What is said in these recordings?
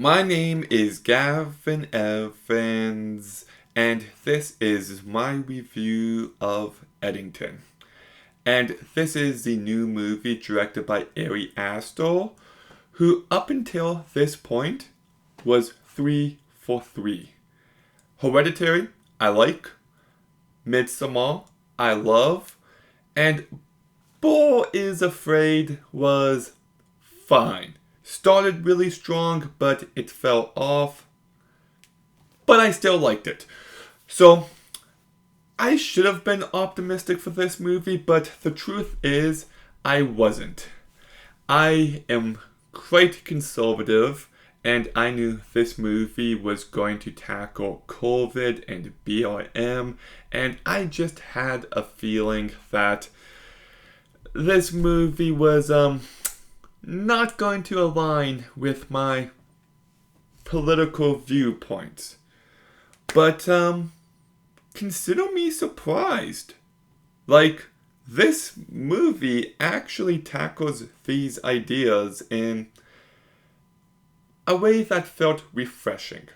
My name is Gavin Evans, and this is my review of Eddington. And this is the new movie directed by Ari Aster, who up until this point was 3 for 3. Hereditary, I like. Midsommar, I love. And Beau is Afraid was fine. Started really strong, but it fell off. But I still liked it. So, I should have been optimistic for this movie, but the truth is, I wasn't. I am quite conservative, and I knew this movie was going to tackle COVID and BLM, and I just had a feeling that this movie was, not going to align with my political viewpoints. But, consider me surprised. Like, this movie actually tackles these ideas in a way that felt refreshing.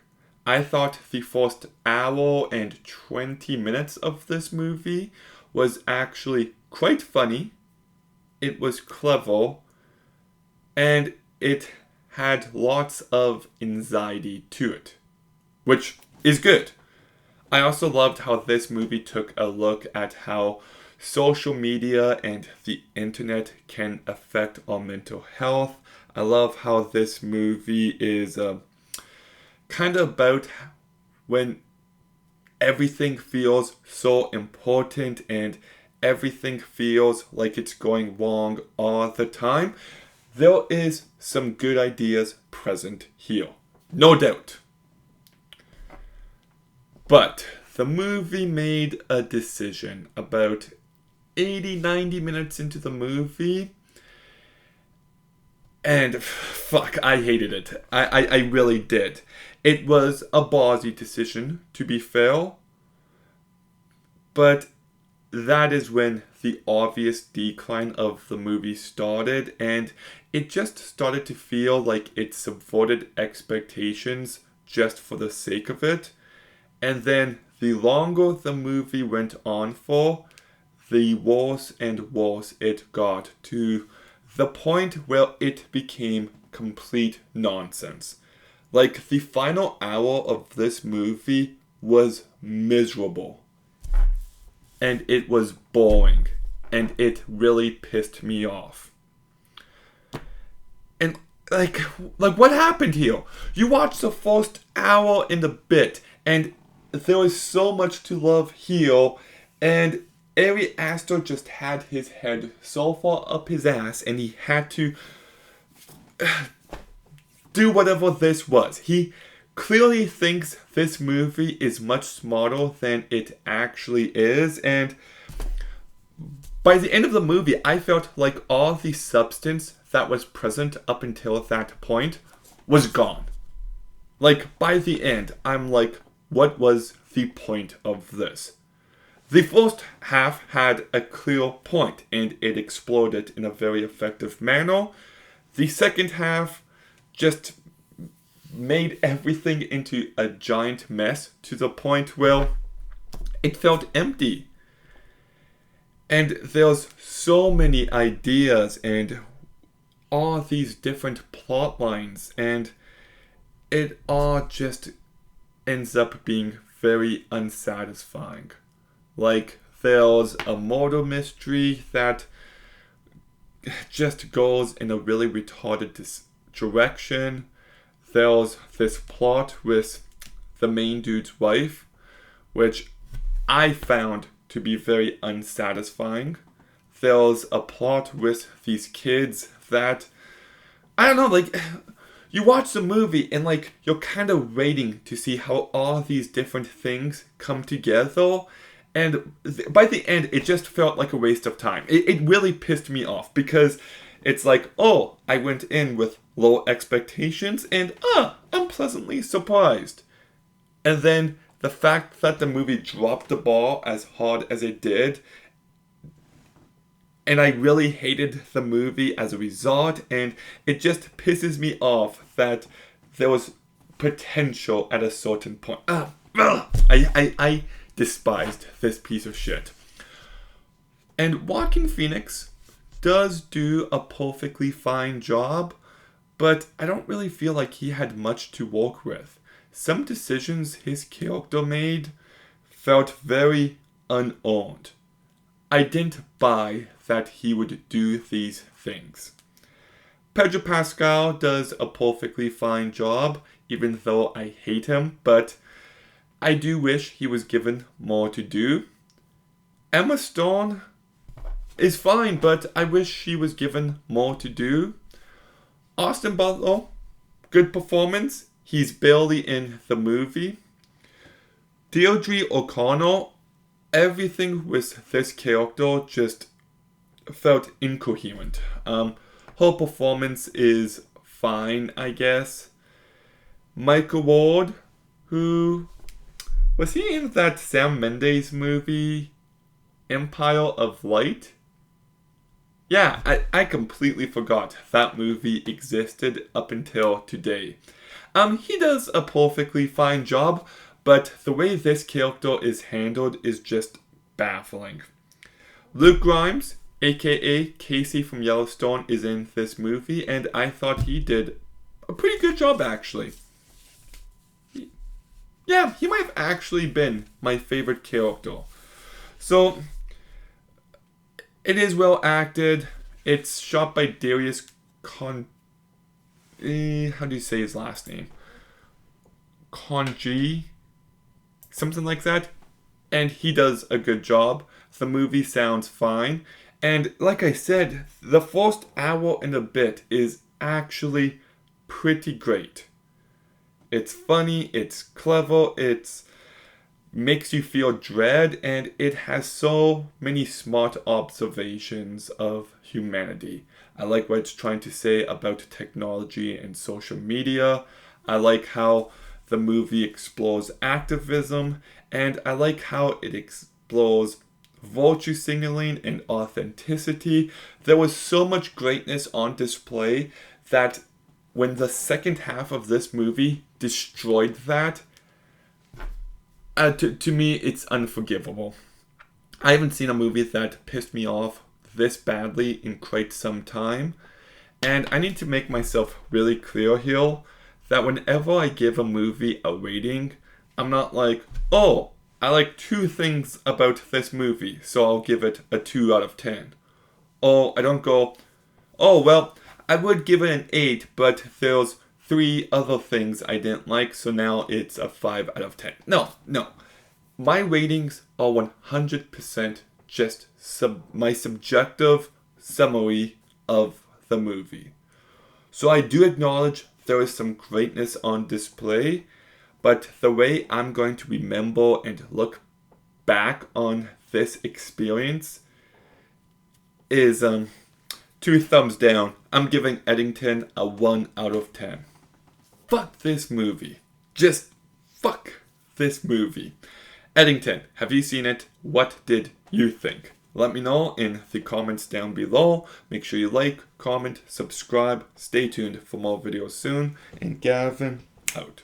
I thought the first hour and 20 minutes of this movie was actually quite funny. It was clever. And it had lots of anxiety to it, which is good. I also loved how this movie took a look at how social media and the internet can affect our mental health. I love how this movie is kind of about when everything feels so important and everything feels like it's going wrong all the time. There is some good ideas present here. No doubt. But the movie made a decision about 80-90 minutes into the movie. And fuck, I hated it. I really did. It was a ballsy decision, to be fair. But that is when the obvious decline of the movie started, and it just started to feel like it subverted expectations just for the sake of it. And then the longer the movie went on for, the worse and worse it got, to the point where it became complete nonsense. Like, the final hour of this movie was miserable. And it was boring. And it really pissed me off. And like what happened here? You watch the first hour and a bit, and there was so much to love here, and Ari Aster just had his head so far up his ass, and he had to do whatever this was. He clearly thinks this movie is much smarter than it actually is, and by the end of the movie, I felt like all the substance that was present up until that point was gone. Like, by the end, I'm like, what was the point of this? The first half had a clear point, and it explored it in a very effective manner. The second half just made everything into a giant mess to the point where it felt empty. And there's so many ideas and all these different plot lines, and it all just ends up being very unsatisfying. Like, there's a murder mystery that just goes in a really retarded direction. There's this plot with the main dude's wife, which I found to be very unsatisfying. There's a plot with these kids that, I don't know, like, you watch the movie and, like, you're kind of waiting to see how all these different things come together. And by the end, it just felt like a waste of time. It really pissed me off because it's like, oh, I went in with low expectations and, I'm pleasantly surprised. And then the fact that the movie dropped the ball as hard as it did, and I really hated the movie as a result, and it just pisses me off that there was potential at a certain point. I despised this piece of shit. And Joaquin Phoenix does do a perfectly fine job, but I don't really feel like he had much to work with. Some decisions his character made felt very unearned. I didn't buy that he would do these things. Pedro Pascal does a perfectly fine job, even though I hate him, but I do wish he was given more to do. Emma Stone is fine, but I wish she was given more to do. Austin Butler, good performance. He's barely in the movie. Deirdre O'Connor, everything with this character just felt incoherent. Her performance is fine, I guess. Michael Ward, who was he in that Sam Mendes movie, Empire of Light? Yeah, I completely forgot that movie existed up until today. He does a perfectly fine job, but the way this character is handled is just baffling. Luke Grimes, aka Casey from Yellowstone, is in this movie, and I thought he did a pretty good job, actually. Yeah, he might have actually been my favorite character. So, it is well acted. It's shot by Darius how do you say his last name? Conji? Something like that. And he does a good job. The movie sounds fine. And like I said, the first hour and a bit is actually pretty great. It's funny, it's clever, it makes you feel dread, and it has so many smart observations of humanity. I like what it's trying to say about technology and social media. I like how the movie explores activism, and I like how it explores virtue signaling and authenticity. There was so much greatness on display that when the second half of this movie destroyed that, to me, it's unforgivable. I haven't seen a movie that pissed me off this badly in quite some time. And I need to make myself really clear here that whenever I give a movie a rating, I'm not like, oh, I like 2 things about this movie, so I'll give it a 2 out of 10. Or I don't go, oh, well, I would give it an 8, but there's 3 other things I didn't like, so now it's a 5 out of 10. No. My ratings are 100% just my subjective summary of the movie. So I do acknowledge there is some greatness on display, but the way I'm going to remember and look back on this experience is 2 thumbs down. I'm giving Eddington a 1 out of 10. Fuck this movie. Just fuck this movie. Eddington, have you seen it? What did you think? Let me know in the comments down below. Make sure you like, comment, subscribe. Stay tuned for more videos soon. And Gavin, out.